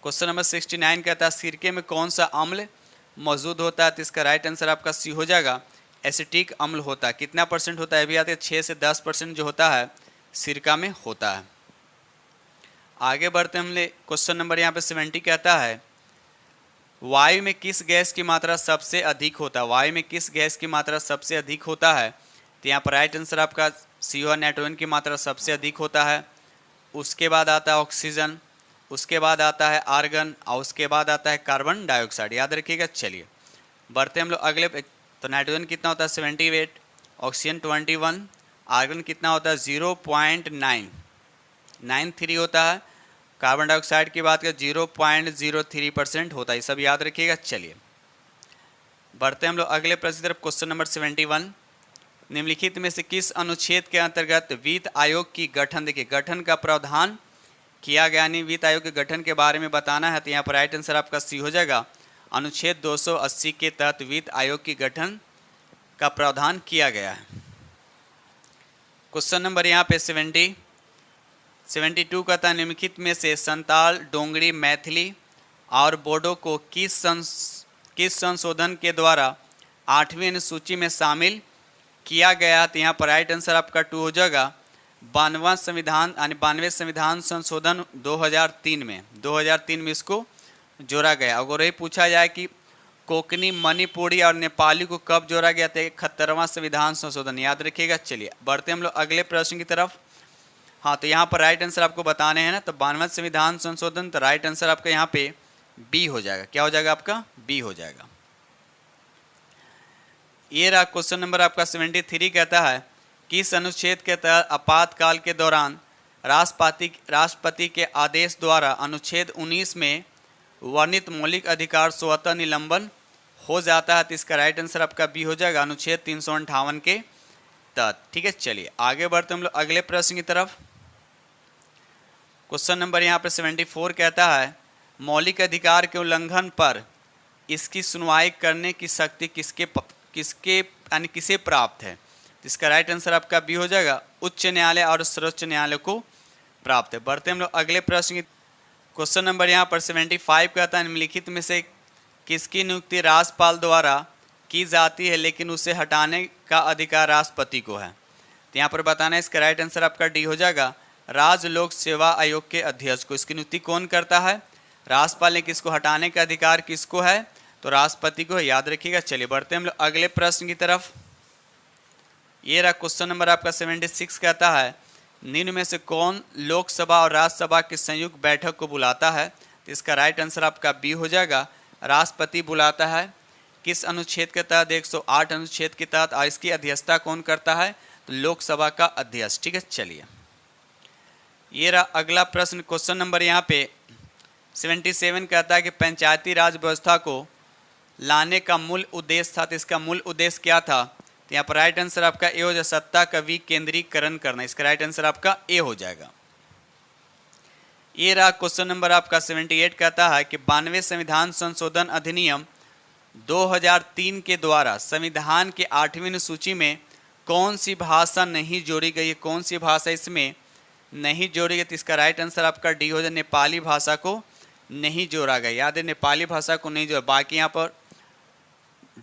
क्वेश्चन नंबर 69 कहता है सिरके में कौन सा अम्ल मौजूद होता है, तो इसका राइट आंसर आपका सी हो जाएगा, एसिटिक अम्ल होता है। कितना परसेंट होता है, भी आते हैं 6 से 10% जो होता है सिरका में होता है। आगे बढ़ते हम ले क्वेश्चन नंबर यहाँ पे 70 कहता है वायु में किस गैस की मात्रा सबसे अधिक होता है, वायु में किस गैस की मात्रा सबसे अधिक होता है, तो यहाँ पर राइट आंसर आपका सी और नाइट्रोजन की मात्रा सबसे अधिक होता है। उसके बाद आता है ऑक्सीजन, उसके बाद आता है आर्गन और उसके बाद आता है कार्बन डाइऑक्साइड, याद रखिएगा। चलिए बढ़ते हम लोग अगले पे। तो नाइट्रोजन कितना होता है 78, ऑक्सीजन 21, आर्गन कितना होता है 0.993 होता है, कार्बन डाइऑक्साइड की बात करें 0.03% होता है, ये सब याद रखिएगा। चलिए बढ़ते हम लोग अगले प्रश्न की तरफ। क्वेश्चन नंबर 71 निम्नलिखित में से किस अनुच्छेद के अंतर्गत वित्त आयोग की गठन, देखिए गठन का प्रावधान किया गया, नहीं वित्त आयोग के गठन के बारे में बताना है, तो यहाँ पर राइट आंसर आपका सी हो जाएगा, अनुच्छेद 280 के तहत वित्त आयोग की गठन का प्रावधान किया गया है। क्वेश्चन नंबर यहाँ पे 72 कहता है निम्नलिखित में से संताल, डोंगरी, मैथिली और बोडो को किस संशोधन के द्वारा 8वीं अनुसूची में शामिल किया गया, तो यहाँ पर राइट आंसर आपका 2 हो जाएगा, 92वें संविधान संशोधन 2003 में इसको जोड़ा गया। अगर ये पूछा जाए कि कोंकणी, मणिपुरी और नेपाली को कब जोड़ा गया, था 71वां संविधान संशोधन, याद रखिएगा। चलिए बढ़ते हम लोग अगले प्रश्न की तरफ। हाँ तो यहाँ पर राइट आंसर आपको बताने हैं ना, तो 92वां संविधान संशोधन, तो राइट आंसर आपका यहाँ पे बी हो जाएगा। क्या हो जाएगा आपका, बी हो जाएगा। ये रहा क्वेश्चन नंबर आपका 73 कहता है किस अनुच्छेद के तहत आपातकाल के दौरान राष्ट्रपति के आदेश द्वारा अनुच्छेद 19 में वर्णित मौलिक अधिकार स्वतः निलंबन हो जाता है, तो इसका राइट आंसर आपका बी हो जाएगा, अनुच्छेद 358 के तहत। ठीक है, चलिए आगे बढ़ते हम लोग अगले प्रश्न की तरफ। क्वेश्चन नंबर यहाँ पर 74 कहता है मौलिक अधिकार के उल्लंघन पर इसकी सुनवाई करने की शक्ति किसे प्राप्त है, तो इसका राइट आंसर आपका बी हो जाएगा, उच्च न्यायालय और सर्वोच्च न्यायालय को प्राप्त है। बढ़ते हम लोग अगले प्रश्न की। क्वेश्चन नंबर यहाँ पर 75 कहता है निम्नलिखित में से किसकी नियुक्ति राज्यपाल द्वारा की जाती है लेकिन उसे हटाने का अधिकार राष्ट्रपति को है, तो यहाँ पर बताना है, इसका राइट आंसर आपका डी हो जाएगा, राज्य लोक सेवा आयोग के अध्यक्ष को। इसकी नियुक्ति कौन करता है, राज्यपाल ने। किसको हटाने का अधिकार किसको है, तो राष्ट्रपति को है, याद रखिएगा। चलिए बढ़ते हम लोग अगले प्रश्न की तरफ। ये रहा क्वेश्चन नंबर आपका 76 कहता है निम्न में से कौन लोकसभा और राज्यसभा की संयुक्त बैठक को बुलाता है, तो इसका राइट आंसर आपका बी हो जाएगा। राष्ट्रपति बुलाता है किस अनुच्छेद के तहत? 108 अनुच्छेद के तहत। और इसकी अध्यक्षता कौन करता है? तो लोकसभा का अध्यक्ष। ठीक है, चलिए ये रहा अगला प्रश्न। क्वेश्चन नंबर यहाँ पे 77 कहता है कि पंचायती राज व्यवस्था को लाने का मूल उद्देश्य था। तो इसका मूल उद्देश्य क्या था? तो यहाँ पर राइट आंसर आपका ए हो जाए, सत्ता का विकेंद्रीकरण करना। इसका राइट आंसर आपका ए हो जाएगा। ये रहा क्वेश्चन नंबर आपका 78 कहता है कि 92वें संविधान संशोधन अधिनियम 2003 के द्वारा संविधान के 8वीं अनुसूची में कौन सी भाषा नहीं जोड़ी गई है? कौन सी भाषा इसमें नहीं जोड़ी गई? तो इसका राइट आंसर आपका डी हो जाए, नेपाली भाषा को नहीं जोड़ा गया। याद है, नेपाली भाषा को नहीं जोड़ा। बाकी यहाँ पर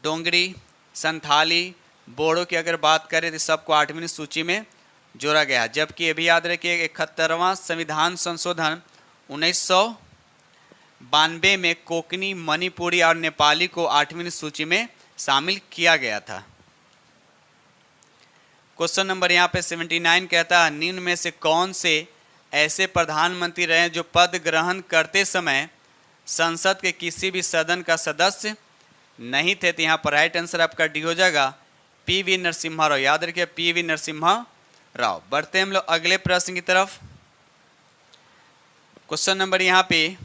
डोंगरी, संथाली, बोडो की अगर बात करें तो सबको 8वीं सूची में जोड़ा गया है। जबकि ये भी याद रखिए 71वां संविधान संशोधन 1992 में कोंकणी, मणिपुरी और नेपाली को 8वीं सूची में शामिल किया गया था। क्वेश्चन नंबर यहाँ पे 79 कहता है निम्न में से कौन से ऐसे प्रधानमंत्री रहे जो पद ग्रहण करते समय संसद के किसी भी सदन का सदस्य नहीं थे? तो यहाँ पर राइट आंसर आपका डी हो जाएगा, पीवी नरसिम्हा राव। याद रखिए, पीवी नरसिम्हा राव। बढ़ते हम लोग अगले प्रश्न की तरफ। क्वेश्चन नंबर यहाँ पे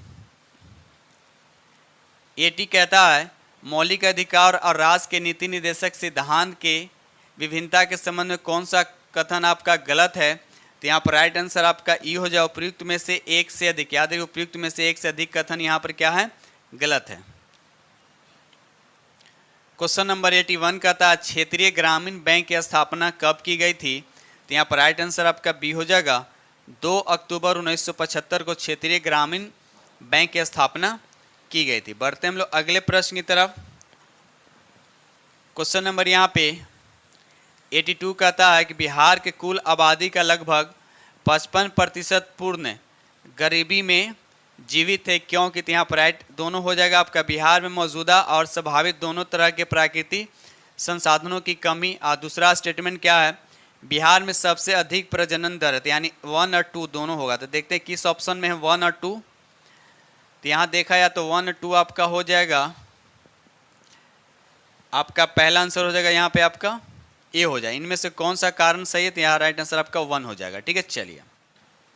80 कहता है मौलिक अधिकार और राज्य के नीति निर्देशक सिद्धांत के विभिन्नता के संबंध में कौन सा कथन आपका गलत है? तो यहाँ पर राइट आंसर आपका ई हो जाए, उपयुक्त में से एक से अधिक। याद रखिए, उपयुक्त में से एक से अधिक कथन यहाँ पर क्या है? गलत है। क्वेश्चन नंबर 81 कहता है क्षेत्रीय ग्रामीण बैंक की स्थापना कब की गई थी? तो यहाँ पर राइट आंसर आपका बी हो जाएगा, 2 अक्टूबर 1975 को क्षेत्रीय ग्रामीण बैंक की स्थापना की गई थी। बढ़ते हम लोग अगले प्रश्न की तरफ। क्वेश्चन नंबर यहाँ पे 82 कहता है कि बिहार के कुल आबादी का लगभग 55% पूर्ण गरीबी में जीवित है। क्योंकि यहाँ पर राइट दोनों हो जाएगा आपका, बिहार में मौजूदा और संभावित दोनों तरह के प्राकृतिक संसाधनों की कमी। और दूसरा स्टेटमेंट क्या है? बिहार में सबसे अधिक प्रजनन दर है, यानी 1 और 2 दोनों होगा। तो देखते हैं किस ऑप्शन में है 1 और 2। तो यहाँ देखा या तो 1 और 2 आपका हो जाएगा, आपका पहला आंसर हो जाएगा यहाँ पे आपका ए हो जाए। इनमें से कौन सा कारण सही है? तो यहाँ राइट आंसर आपका 1 हो जाएगा। ठीक है, चलिए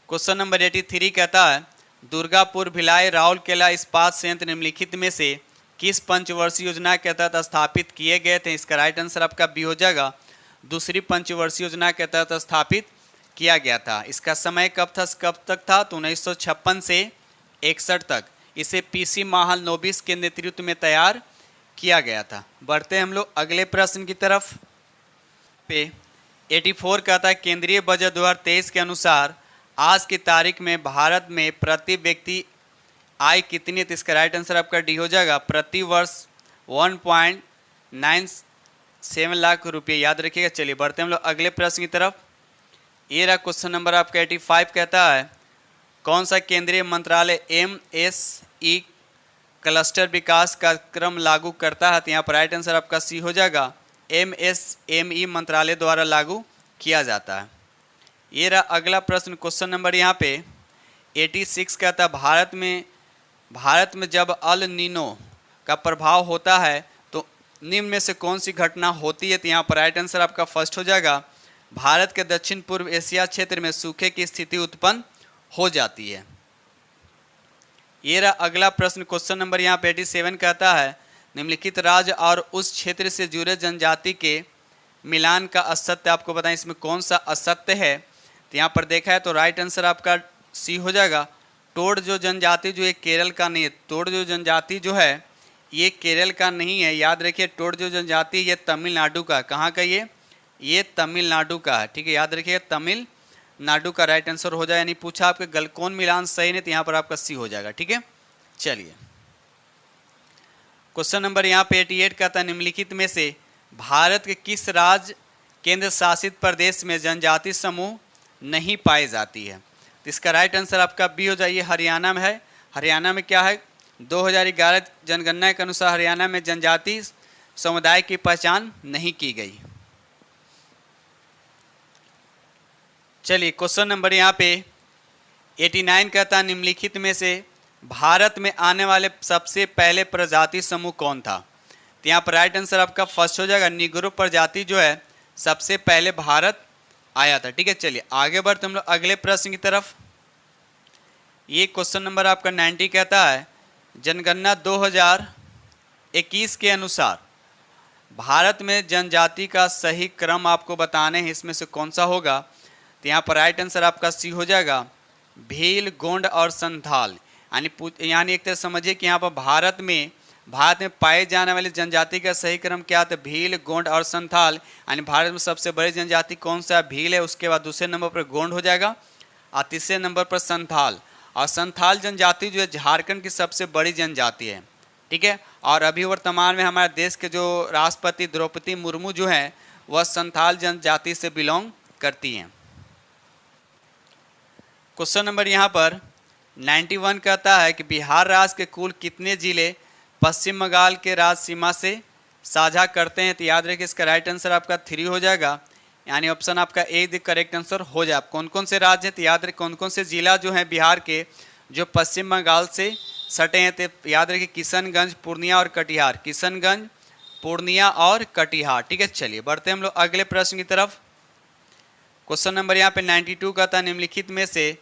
क्वेश्चन नंबर 83 कहता है दुर्गापुर भिलाई राउरकेला इस्पात संयंत्र निम्नलिखित में से किस पंचवर्षीय योजना के तहत स्थापित किए गए थे? इसका राइट आंसर आपका बी हो जाएगा, दूसरी पंचवर्षीय योजना के तहत स्थापित किया गया था। इसका समय कब तक था? तो 1956 से 61 तक। इसे पीसी महालनोबिस के नेतृत्व में तैयार किया गया था। बढ़ते हम लोग अगले प्रश्न की तरफ। पे 84 कहता है केंद्रीय बजट 2023 के अनुसार आज की तारीख में भारत में प्रति व्यक्ति आय कितनी है? तो इसका राइट आंसर आपका डी हो जाएगा, प्रति वर्ष 1.97 लाख रुपये। याद रखिएगा। चलिए बढ़ते हम लोग अगले प्रश्न की तरफ। ये रहा क्वेश्चन नंबर आपका 85 कहता है कौन सा केंद्रीय मंत्रालय MSE क्लस्टर विकास कार्यक्रम लागू करता है? तो यहाँ पर राइट आंसर आपका सी हो जाएगा, MSME मंत्रालय द्वारा लागू किया जाता है। ये रहा अगला प्रश्न। क्वेश्चन नंबर यहाँ पे 86 कहता है भारत में जब अल नीनो का प्रभाव होता है तो निम्न में से कौन सी घटना होती है? तो यहाँ पर राइट आंसर आपका फर्स्ट हो जाएगा, भारत के दक्षिण पूर्व एशिया क्षेत्र में सूखे की स्थिति उत्पन्न हो जाती है। ये रहा अगला प्रश्न। क्वेश्चन नंबर यहाँ पे 87 कहता है निम्नलिखित राज्य और उस क्षेत्र से जुड़े जनजाति के मिलान का असत्य आपको बताएं, इसमें कौन सा असत्य है? तो यहाँ पर देखा है तो राइट आंसर आपका सी हो जाएगा, टोड जो जनजाति जो ये केरल का नहीं है। टोड जो जनजाति जो है ये केरल का नहीं है। याद रखिए, टोड जो जनजाति ये तमिलनाडु का, कहाँ का ये तमिलनाडु का है। ठीक है, याद रखिए तमिलनाडु का राइट आंसर हो जाए। यानी पूछा आपके कौन मिलान सही नहीं, तो यहाँ पर आपका सी हो जाएगा। ठीक है, चलिए क्वेश्चन नंबर यहाँ पे 88 कहता है निम्नलिखित में से भारत के किस राज्य केंद्र शासित प्रदेश में जनजाति समूह नहीं पाई जाती है? तो इसका राइट आंसर आपका बी हो जाइए, हरियाणा में है। हरियाणा में क्या है? 2011 जनगणना के अनुसार हरियाणा में जनजाति समुदाय की पहचान नहीं की गई। चलिए क्वेश्चन नंबर यहाँ पे 89 कहता है निम्नलिखित में से भारत में आने वाले सबसे पहले प्रजाति समूह कौन था? तो यहाँ पर राइट आंसर आपका फर्स्ट हो जाएगा, निग्रो प्रजाति जो है सबसे पहले भारत आया था। ठीक है, चलिए आगे बढ़ते हम लोग अगले प्रश्न की तरफ। ये क्वेश्चन नंबर आपका 90 कहता है, जनगणना 2021 के अनुसार भारत में जनजाति का सही क्रम आपको बताने हैं, इसमें से कौन सा होगा? तो यहाँ पर राइट आंसर आपका सी हो जाएगा, भील, गोंड और संथाल। यानी एक तरह समझिए कि यहाँ पर भारत में पाए जाने वाली जनजाति का सही क्रम क्या था? भील, गोंड और संथाल। यानी भारत में सबसे बड़ी जनजाति कौन सा? भील है, उसके बाद दूसरे नंबर पर गोंड हो जाएगा और तीसरे नंबर पर संथाल। और संथाल जनजाति जो है झारखंड की सबसे बड़ी जनजाति है। ठीक है, और अभी वर्तमान में हमारे देश के जो राष्ट्रपति द्रौपदी मुर्मू जो हैं वह संथाल जनजाति से बिलोंग करती हैं। क्वेश्चन नंबर यहाँ पर 91 कहता है कि बिहार राज्य के कुल कितने जिले पश्चिम बंगाल के राज्य सीमा से साझा करते हैं? तो याद रखिए इसका राइट आंसर आपका 3 हो जाएगा, यानी ऑप्शन आपका ए द करेक्ट आंसर हो जाए। कौन कौन से राज्य हैं? तो याद रखिए कौन कौन से जिला जो हैं बिहार के जो पश्चिम बंगाल से सटे हैं। तो याद रखिए किशनगंज, पूर्णिया और कटिहार। किशनगंज, पूर्णिया और कटिहार। ठीक है, चलिए बढ़ते हम लोग अगले प्रश्न की तरफ। क्वेश्चन नंबर यहाँ पे 92 का था, निम्नलिखित में से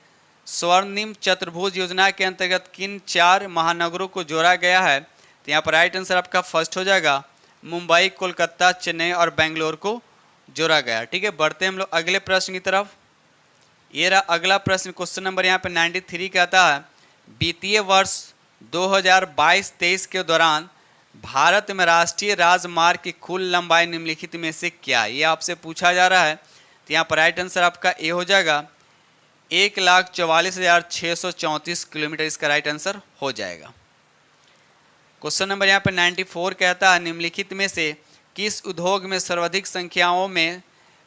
स्वर्णिम चतुर्भुज योजना के अंतर्गत किन 4 महानगरों को जोड़ा गया है? तो यहाँ पर राइट आंसर आपका फर्स्ट हो जाएगा, मुंबई, कोलकाता, चेन्नई और बेंगलोर को जोड़ा गया। ठीक है, बढ़ते हम लोग अगले प्रश्न की तरफ। ये रहा अगला प्रश्न, क्वेश्चन नंबर यहाँ पे 93 कहता है, वित्तीय वर्ष 2022-23 के दौरान भारत में राष्ट्रीय राजमार्ग की कुल लंबाई निम्नलिखित में से क्या? ये आपसे पूछा जा रहा है। तो यहाँ पर राइट आंसर आपका ए हो जाएगा, 1,44,634 किलोमीटर इसका राइट आंसर हो जाएगा। क्वेश्चन नंबर यहाँ पे 94 कहता है, निम्नलिखित में से किस उद्योग में सर्वाधिक संख्याओं में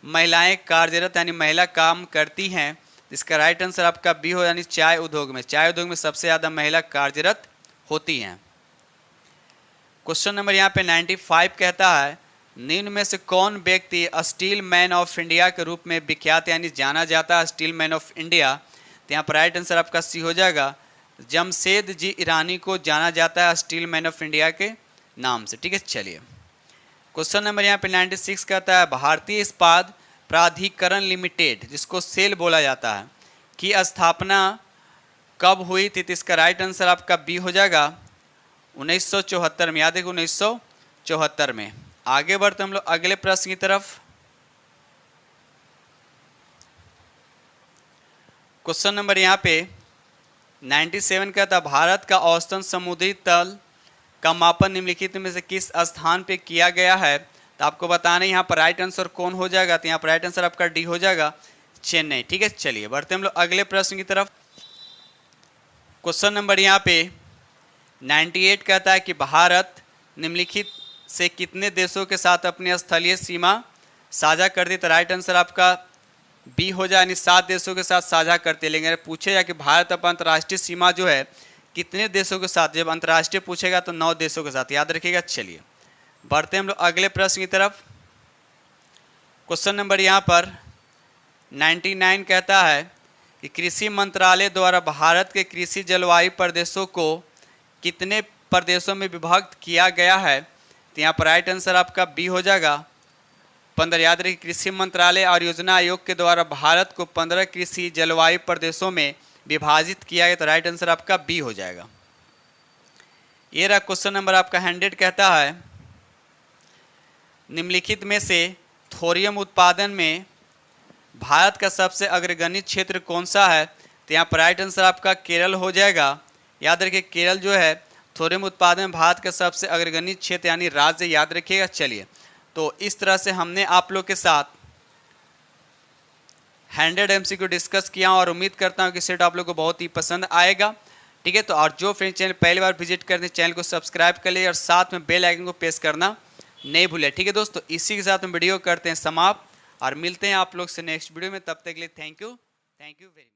महिलाएं कार्यरत यानी महिला काम करती हैं? इसका राइट आंसर आपका बी हो, यानी चाय उद्योग में। चाय उद्योग में सबसे ज़्यादा महिला कार्यरत होती हैं। क्वेश्चन नंबर यहाँ पे 95 कहता है, निम्न में से कौन व्यक्ति स्टील मैन ऑफ इंडिया के रूप में विख्यात यानी जाना जाता है? Steel man of India. तो यहाँ पर राइट आंसर आपका सी हो जाएगा, जमशेद जी ईरानी को जाना जाता है स्टील मैन ऑफ इंडिया के नाम से। ठीक है, चलिए क्वेश्चन नंबर यहाँ पे 96 कहता है, भारतीय इस्पात प्राधिकरण लिमिटेड जिसको सेल बोला जाता है की स्थापना कब हुई थी? तो इसका राइट आंसर आपका बी हो जाएगा, 1974 में। याद है 1974 में। आगे बढ़ते हम लोग अगले प्रश्न की तरफ। क्वेश्चन नंबर यहाँ पे 97 कहता है, भारत का औसतन समुद्री तल का मापन निम्नलिखित में से किस स्थान पे किया गया है? तो आपको बताना है यहाँ पर राइट आंसर कौन हो जाएगा? तो यहाँ पर राइट आंसर आपका डी हो जाएगा, चेन्नई। ठीक है, चलिए बढ़ते हम लोग अगले प्रश्न की तरफ। क्वेश्चन नंबर यहाँ पे 98 कहता है कि भारत निम्नलिखित से कितने देशों के साथ अपनी स्थलीय सीमा साझा करती? तो राइट आंसर आपका बी हो जाए, यानी 7 देशों के साथ साझा करते। लेकिन पूछेगा कि भारत अपना अंतर्राष्ट्रीय सीमा जो है कितने देशों के साथ, जब अंतर्राष्ट्रीय पूछेगा तो 9 देशों के साथ, याद रखिएगा। चलिए बढ़ते हम लोग अगले प्रश्न की तरफ। क्वेश्चन नंबर यहाँ पर 99 कहता है कि कृषि मंत्रालय द्वारा भारत के कृषि जलवायु प्रदेशों को कितने प्रदेशों में विभक्त किया गया है? तो यहाँ पर राइट आंसर आपका बी हो जाएगा, 15। याद रखिए कृषि मंत्रालय और योजना आयोग के द्वारा भारत को 15 कृषि जलवायु प्रदेशों में विभाजित किया गया। तो राइट आंसर आपका बी हो जाएगा। ये रहा क्वेश्चन नंबर आपका 100 कहता है, निम्नलिखित में से थोरियम उत्पादन में भारत का सबसे अग्रगण्य क्षेत्र कौन सा है? तो यहाँ पर राइट आंसर आपका केरल हो जाएगा। याद रखिए केरल जो है थोरियम उत्पादन में भारत का सबसे अग्रगण्य क्षेत्र यानी राज्य, याद रखिएगा। चलिए तो इस तरह से हमने आप लोग के साथ 100 MCQ डिस्कस किया और उम्मीद करता हूँ कि सेट आप लोग को बहुत ही पसंद आएगा। ठीक है, तो और जो फ्रेंड चैनल पहली बार विजिट करते हैं चैनल को सब्सक्राइब कर लिए और साथ में बेल आइकन को प्रेस करना नहीं भूलें। ठीक है दोस्तों, इसी के साथ हम वीडियो करते हैं समाप्त और मिलते हैं आप लोग से नेक्स्ट वीडियो में। तब तक के लिए थैंक यू वेरी मच।